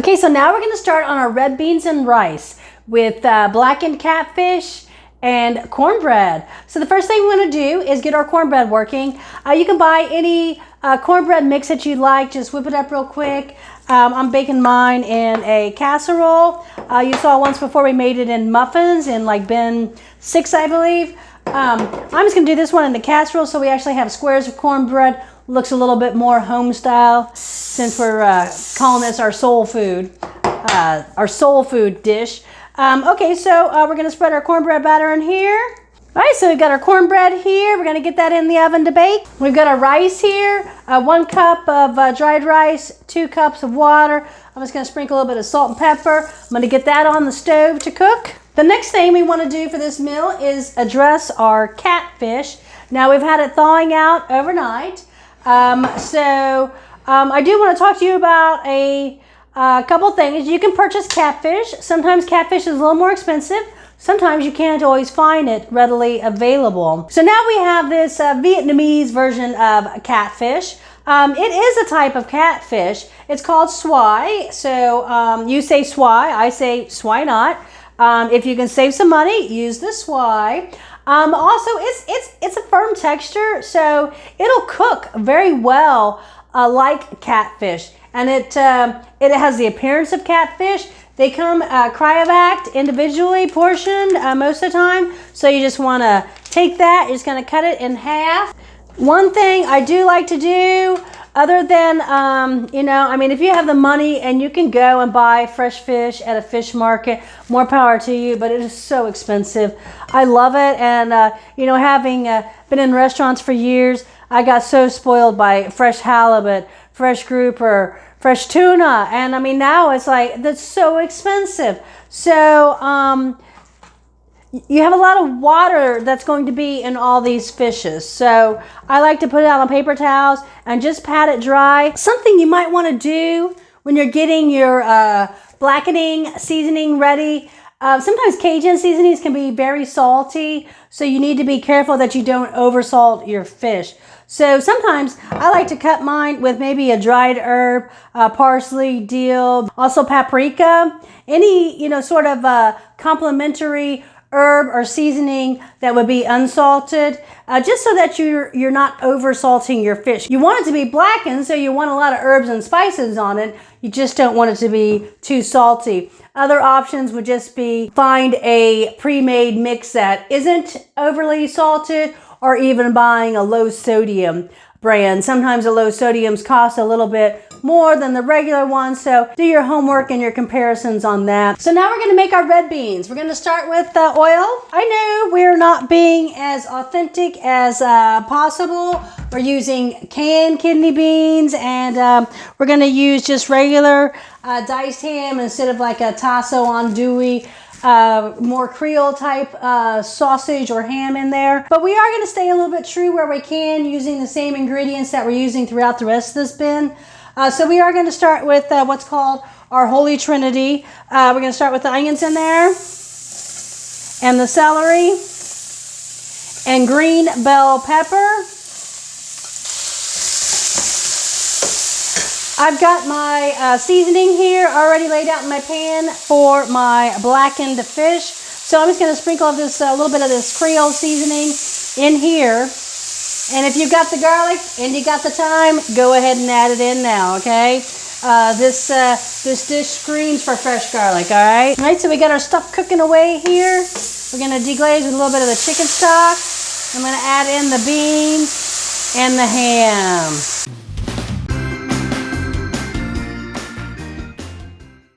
Okay, so now we're going to start on our red beans and rice with blackened catfish and cornbread. So the first thing we're going to do is get our cornbread working. You can buy any cornbread mix that you like. Just whip it up real quick. I'm baking mine in a casserole. You saw once before we made it in muffins in like bin 6, I believe. I'm just going to do this one in the casserole so we actually have squares of cornbread. Looks a little bit more home style since we're calling this our soul food dish. Okay, so we're going to spread our cornbread batter in here. All right, so we've got our cornbread here. We're going to get that in the oven to bake. We've got our rice here, 1 cup of dried rice, 2 cups of water. I'm just going to sprinkle a little bit of salt and pepper. I'm going to get that on the stove to cook. The next thing we want to do for this meal is address our catfish. Now we've had it thawing out overnight. I do want to talk to you about a couple things. You can purchase catfish. Sometimes catfish is a little more expensive. Sometimes you can't always find it readily available. So now we have this Vietnamese version of catfish. It is a type of catfish. It's called Swai. So you say Swai, I say Swai not. If you can save some money, use the Swai. Also, it's a firm texture, so it'll cook very well like catfish, and it has the appearance of catfish. They come cryovac individually portioned most of the time, so you just want to take that. You're just going to cut it in half. One thing I do like to do, other than, if you have the money and you can go and buy fresh fish at a fish market, more power to you, but it is so expensive. I love it, and, having been in restaurants for years, I got so spoiled by fresh halibut, fresh grouper, fresh tuna, and now it's like, that's so expensive. So, you have a lot of water that's going to be in all these fishes. So I like to put it out on paper towels and just pat it dry. Something you might want to do when you're getting your blackening seasoning ready. Sometimes Cajun seasonings can be very salty, so you need to be careful that you don't oversalt your fish. So sometimes I like to cut mine with maybe a dried herb, parsley, dill, also paprika, any sort of complementary herb or seasoning that would be unsalted, just so that you're not oversalting your fish. You want it to be blackened, so you want a lot of herbs and spices on it. You just don't want it to be too salty. Other options would just be find a pre-made mix that isn't overly salted, or even buying a low sodium brand. Sometimes the low sodiums cost a little bit more than the regular ones, so do your homework and your comparisons on that. So now we're going to make our red beans. We're going to start with oil. I know we're not being as authentic as possible. We're using canned kidney beans, and we're going to use just regular diced ham instead of like a tasso andouille. More Creole type sausage or ham in there. But we are going to stay a little bit true where we can, using the same ingredients that we're using throughout the rest of this bin. So we are going to start with what's called our Holy Trinity. We're going to start with the onions in there, and the celery, and green bell pepper. I've got my seasoning here already laid out in my pan for my blackened fish. So I'm just going to sprinkle this a little bit of this Creole seasoning in here. And if you've got the garlic and you got the time, go ahead and add it in now, okay? This dish screams for fresh garlic, all right? All right, so we got our stuff cooking away here. We're going to deglaze with a little bit of the chicken stock. I'm going to add in the beans and the ham.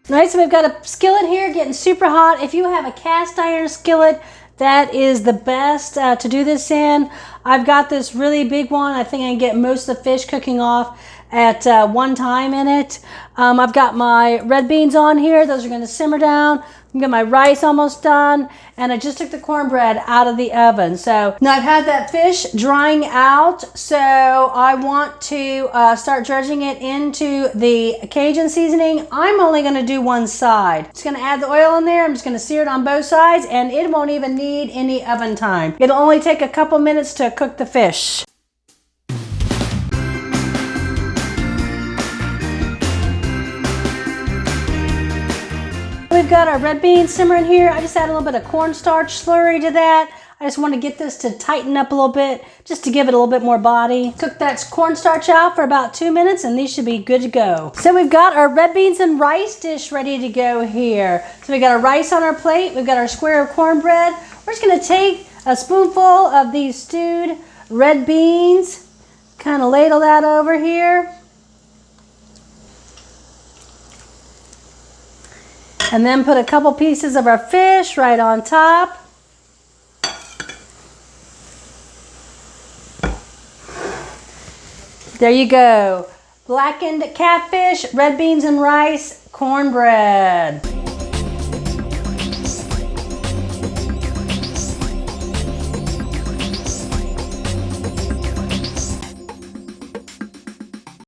All right, so we've got a skillet here getting super hot. If you have a cast iron skillet, that is the best to do this in. I've got this really big one. I think I can get most of the fish cooking off at one time in it. I've got my red beans on here. Those are going to simmer down. I've got my rice almost done, and I just took the cornbread out of the oven. So now I've had that fish drying out, so I want to start dredging it into the Cajun seasoning. I'm only going to do one side. Just going to add the oil in there. I'm just going to sear it on both sides, and it won't even need any oven time. It'll only take a couple minutes to cook the fish. we've got our red beans simmering here. I just add a little bit of cornstarch slurry to that. I just want to get this to tighten up a little bit, just to give it a little bit more body. Cook that cornstarch out for about 2 minutes and these should be good to go. So we've got our red beans and rice dish ready to go here. So we got our rice on our plate, we've got our square of cornbread. We're just gonna take a spoonful of these stewed red beans, kind of ladle that over here. And then put a couple pieces of our fish right on top. There you go. Blackened catfish, red beans and rice, cornbread.